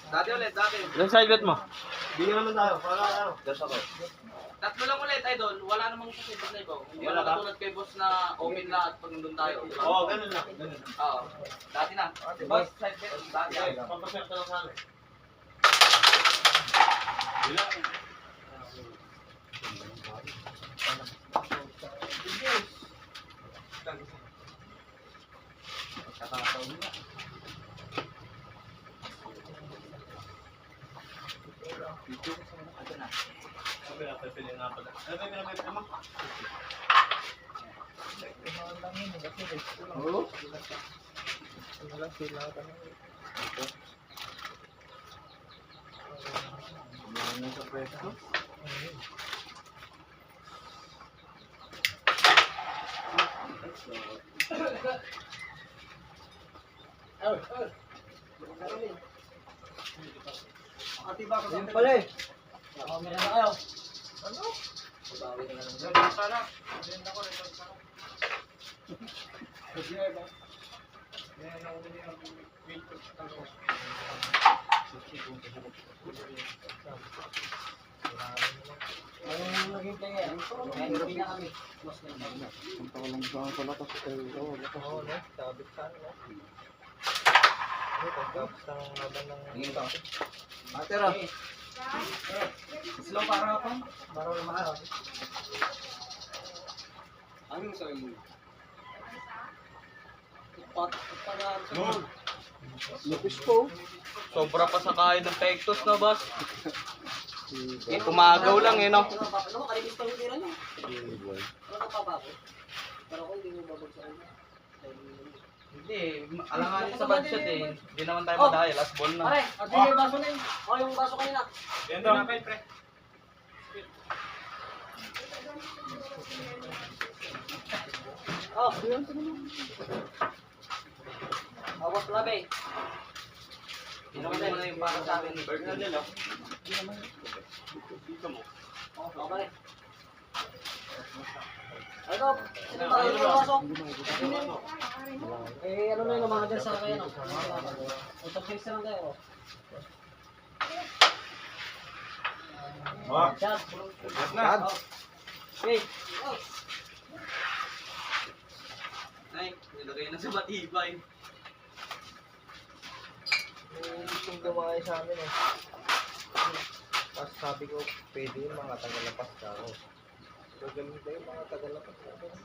Dati ulit, dati. Ilang side bet mo? Bigyan naman tayo. Para ano? Gas ako. Tatlo lang ulit, idol. Wala namang kasibot na ibaw. Wala katulad kay boss na open na at pag nandun tayo. Oo, ganun lang. Ganun. Oo. Dati na. Boss, side bet. Dati na. Pampaswerte lang sa amin. Ayun pala eh. Meron na kayo. Ano? Babawi na lang. Sana. Meron ako. Ang naging play eh. Hindi na kami. Boss na yun. Punta ko lang sa palakas. Oo, no? Sabit ka, no? Pagkapos ng laban ng... Dito. Matera. Slow para ako. Para wala mahal. Anong sa'yo mo? Lupis po. Sobra pa sa kain ng pektos na, boss. Eh, pumagaw lang eh, no? Ano mo, kalimis pa yung tira niya. Ano ka pa ba ako? Pero kung hindi mo babagsakan niya. Hindi, alanganin sa budget eh. Hindi naman tayo madaya, last ball na. Pare, at yung baso na yun. O, yung baso kanina. Yan daw. Pre. Oh. Awas labi. Ginawa mo na yung para sa akin ni Bert. Oh, pare. Ano? Sino ba yung baso? Eh, ano na yung mga dyan sa kaya, no? Ito, face na lang tayo, oh. Shot. Na. Okay. Ay, nilagay na sa matibay. Gustong gumaya sa amin eh. Tapos sabi ko, pwede yung mga tagalapas ka ako. Gagaling ba yung mga tagalapas ka ako?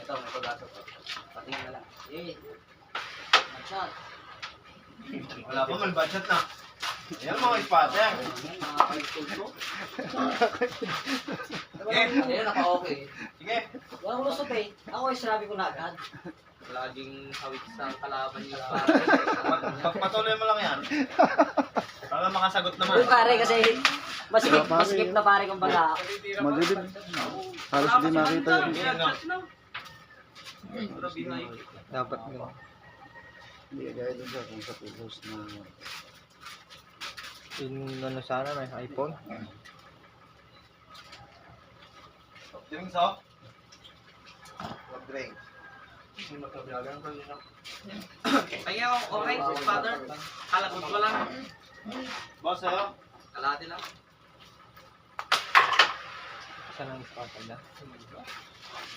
Ito, may pag-aso ko. Patingin na lang. Eh. Shot. Wala pa man, budget na. Ayan mga spotter. Mga kaitog ko. Ayun, naka-okay. Sige. Wala ko lusot eh. Ako ay sinabi ko na agad. Laging hawik sa kalaban niya. Patuloy mo lang yan. Para makasagot naman. Uy pare kasi masikip na pare kung baga. Madilim. Halos di makita yun. Dapat mo. Hindi gaya dun sa kung sa pilos na... Ano sana, may iPhone? Drinks off. What drink? Ay, orange, father. Kalagot ko lang. Boss, sa'yo? Kalati lang. Saan ang spotter na?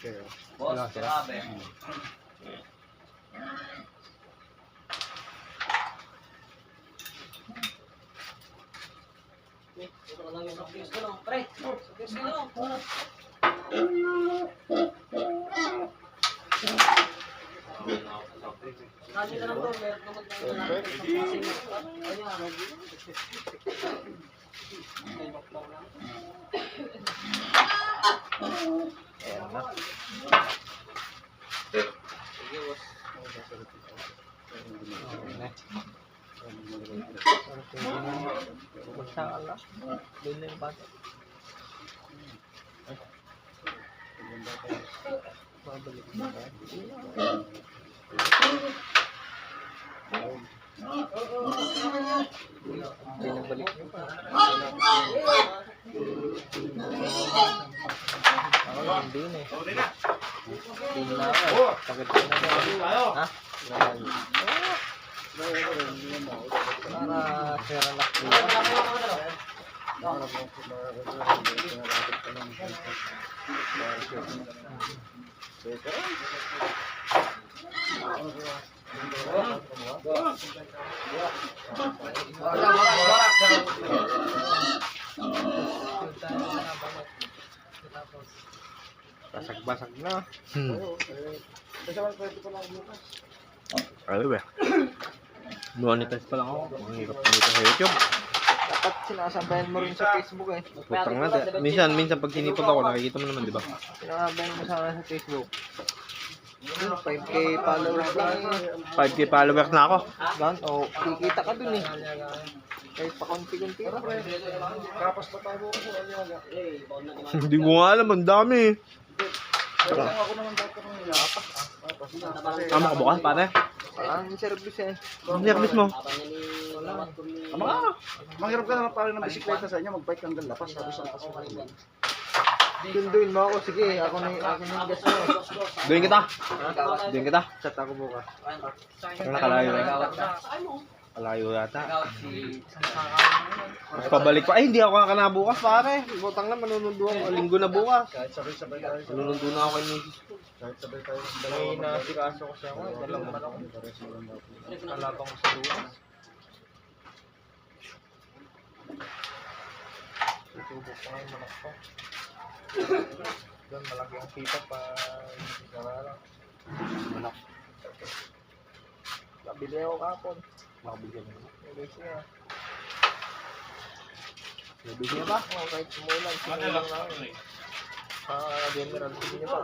Kaya. Boss, grabe. Ito na lang yung soft ko lang. Pre, soft drinks ko lang. Kasi na lang to, meron naman Ayan na. Sige, boss. Magsakan lang. Doon na yung bata. Babalik na ba? Binabalik niyo pa. Ako lang din eh. Wala ka. Sakit ka na ba? Ha? Para sira na po. Basag-basag na. Ano ba? Monetize pa lang ako. Ang hirap nito sa YouTube. Dapat sinasabayan mo rin sa Facebook eh. Putang na. Minsan pag sinipag ako, nakikita mo naman, di ba? Sinasabayan mo sana sa Facebook. 5K followers lang eh. 5K followers na ako. Doon, kikita ka dun eh. Kahit pa konti-konti. Kapas pa tayo ko sa Aliaga. Hindi ko nga alam, ang dami. Ako naman dapat ng Aliaga. Tama ka bukas, pare. Ang service eh. Ang service mo. Manghirap ka naman pare ng bisikleta sa inyo, mag-bike hanggang lapas. Sabi sa lapas. Sunduin mo ako. Sige, ako na yung gas mo. Doon kita. Doon kita. Chat ako bukas. Ang nakalayo na. Kalayo yata. Tapos pabalik pa. Ay, hindi ako kakana bukas, pare. Butang na, manunundo ako. Linggo na bukas. Kahit sabay-sabay tayo. Manunundo na ako kay Mrs. Kahit sabay tayo. May nasikaso ko siya. Dalawang man ako. Kalabang ko sa luwas. Susubok ko ngayon manok ko. Doon malaki ang kita pa. Sarara. Manok. Nabili ako kapon. Makabigyan mo. Nabili siya. Nabigyan ba? Oo, kahit sumulan. Simulang namin. General, sige niyo pa.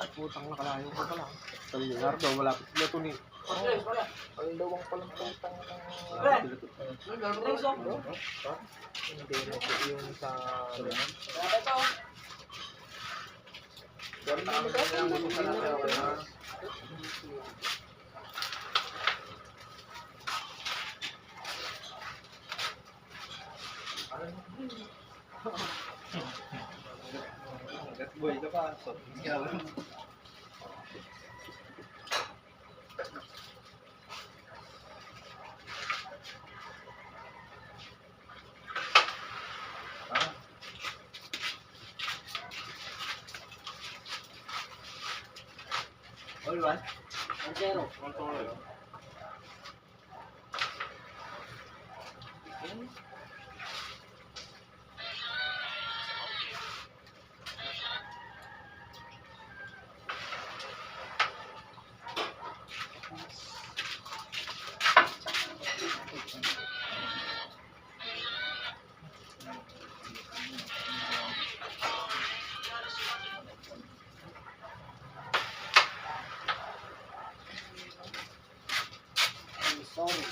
Ay, putang nakalayo ko pala. Sa Leonardo, malapit sila ito ni. Ang lawang palang putang ng... Hindi na po yung sa... Boy, ito pa. All right. Ang zero. Sorry.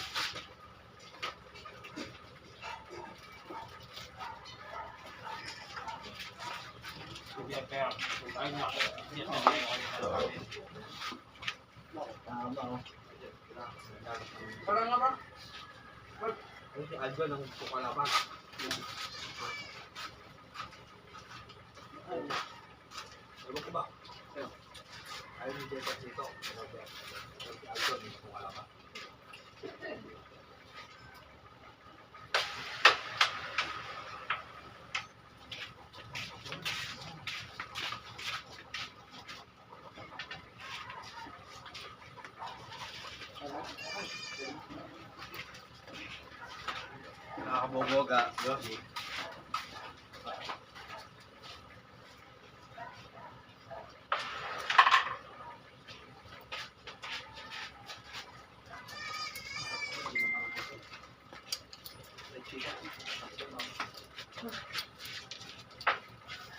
Parang nga ba? Ay, si Alba nang pukalaban. Ewan ko ba? Ayaw ni Jetta dito. Si Alba nang pukalaban. Nakakaboboga. Yoshi.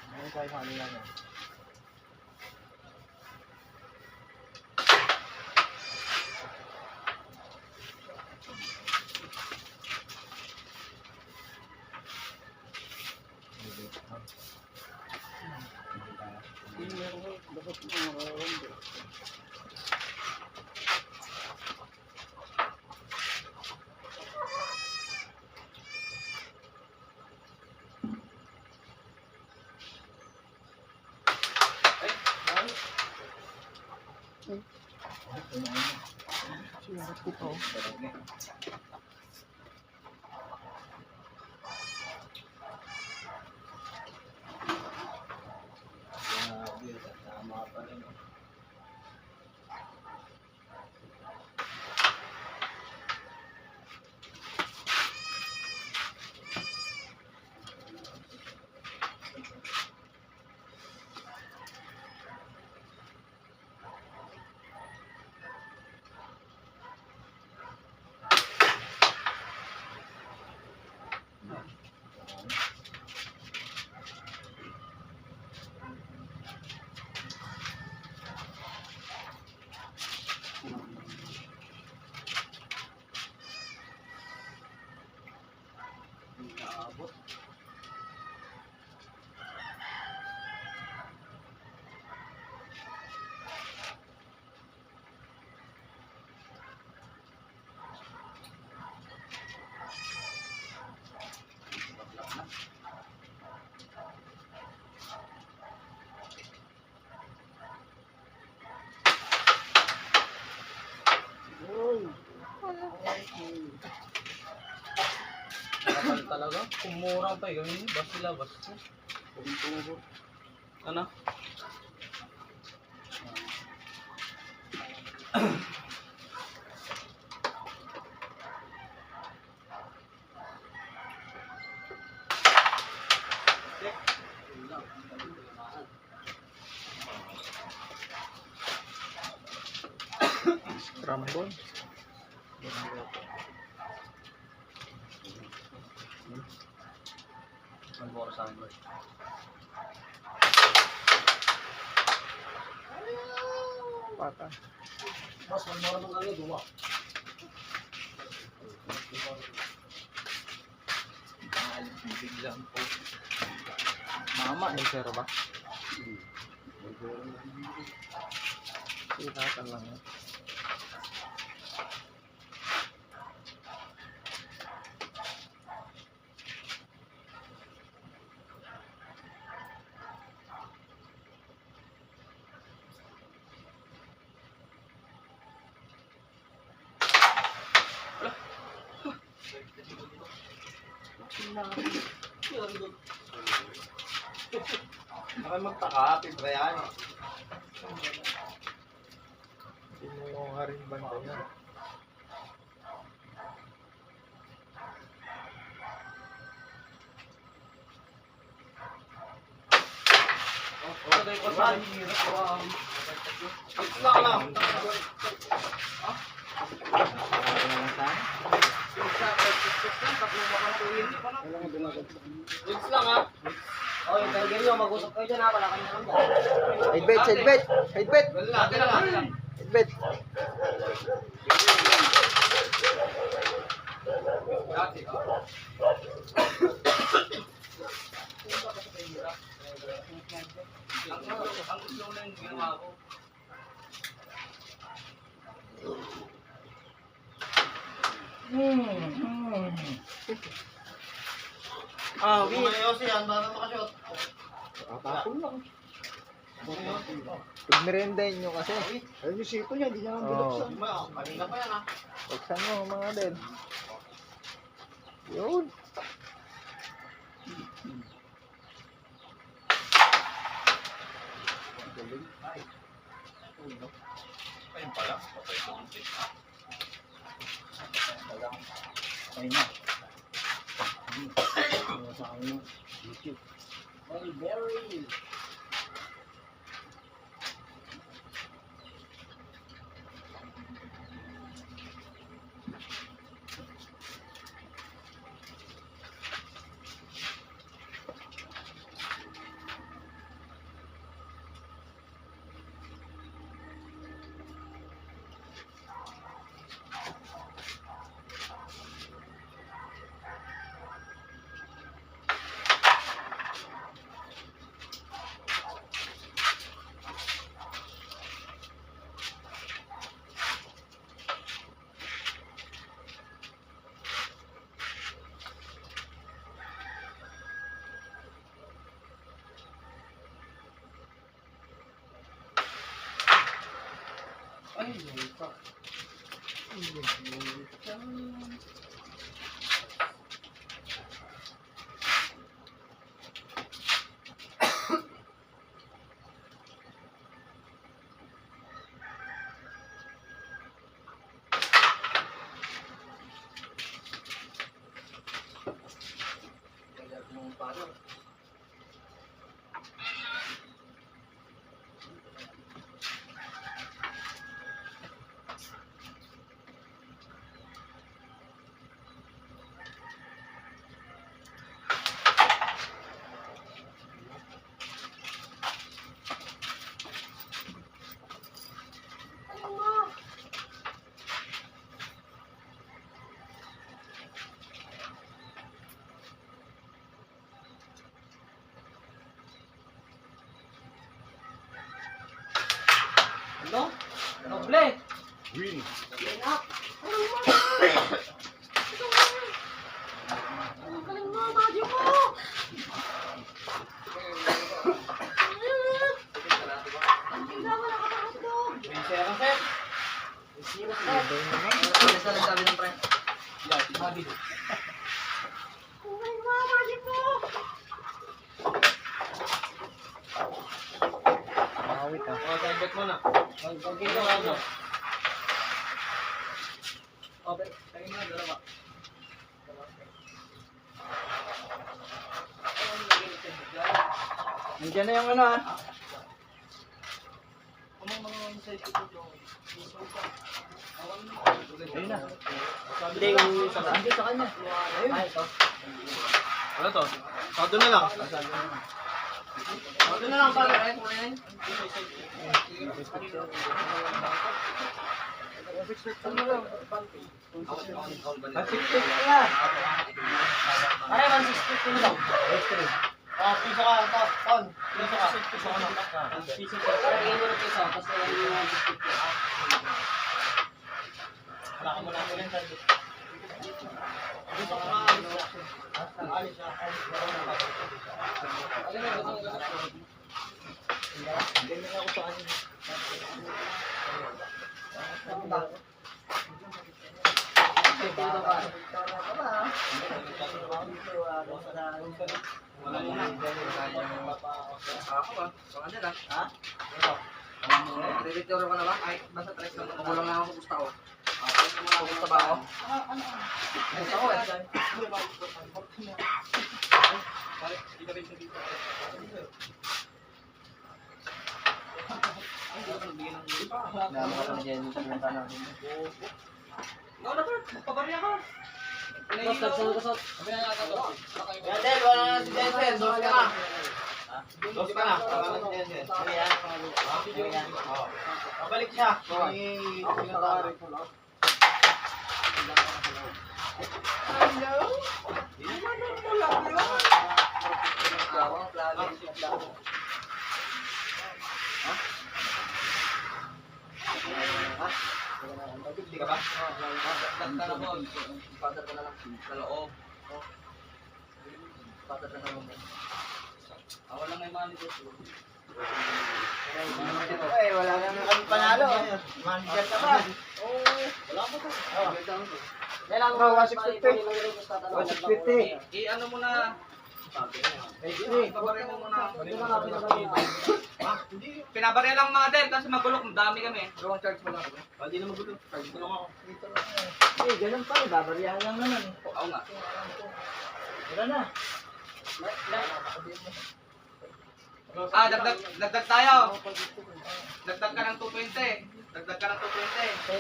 Ano tayo kanina na? Siya, kita oh. Grabe, tama pa rin. Naabot. Kapal talaga. Kumurang pa yun. Bas sila, bas. Ano? Scramble. Ang oras sa akin. Pata. Boss, magmura mong kami, duwa. Biglang po. Mama, sir ba? Kita lang. Baka magtaka, pibra yan. Pinuha nga rin banda niya. Okay, ko sa Itlak lang. Wits lang ha. Okay, tanggal nyo, mag-usap kayo dyan ha, wala kami naman dyan. Side bet, side bet, side bet, Wala lang. side bet. Ang gusto ko lang ginawa ko. Ah, Kung may Yossi yan, baka makashot. Tatapon lang. Pag-merendahin nyo kasi. Ayun yung sito niya, hindi niya nga Oo. binuksan. Kanina pa yan ha. Buksan mo mga din. Yun. Ayun pala. Patay ko ulit. Mulberry. Ay, lupa. Ano? Noble! Win. Ano sa nagsabi ng pre? Yan, sabi. Awit ah. O, tagbet mo na. Pag-ito ka mo. O, tayo mo na, dalawa. Nandiyan na yung ano ah. Ayun na. Hindi, yung sa kanya. Sa kanya. Ayun. Ay, ito. Ano to? Sado na lang. Ito na lang para. Pag-six-six na. Pare, 160 na lang. Oh, piso ka, ton. Piso ka. Piso ka na. Piso ka. Lagyan mo ng piso, tapos lagyan mo ng biscuit ko. Wala ka muna ulit sa dito. Gusto ko nga. Alis na. Hindi na ako sa kanya. Wala muna. Ako ba? Baka na lang. Ha? Director ka na ba? Ay, basta track lang. Magulang lang ako gusto ko. Gusto ba ako? Gusto ko eh. Dami ka na dyan sa punta natin. Ikaw na ba? Magpabarya ka. Kasot. Del, wala na si Denzel. Dos ka na. Dos ka na. Wala na si Denzel. Ayan. Pabalik siya. Hindi ka ba? Dagdag ka na mo. Patat ka na lang sa loob. Patat ka na mo. Wala nga yung mga negosyo. Ay, wala na kami panalo. Manager ka ba? Wala mo to. Kailangan Oh, mo 150. 150. I-ano mo na. Pabarya mo muna. Pinabarya lang mga del kasi magulok. Dami kami. Gawang charge mo lang. Hindi na magulok. Charge ko lang ako. Eh, ganun pa. Babariyahan lang naman. Oo nga. Wala na. Dagdag tayo. Dagdag ka ng 220. Dagdag ka ng 220.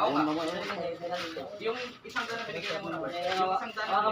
Oo nga. Yung isang dala binigyan mo na. Yung isang dala.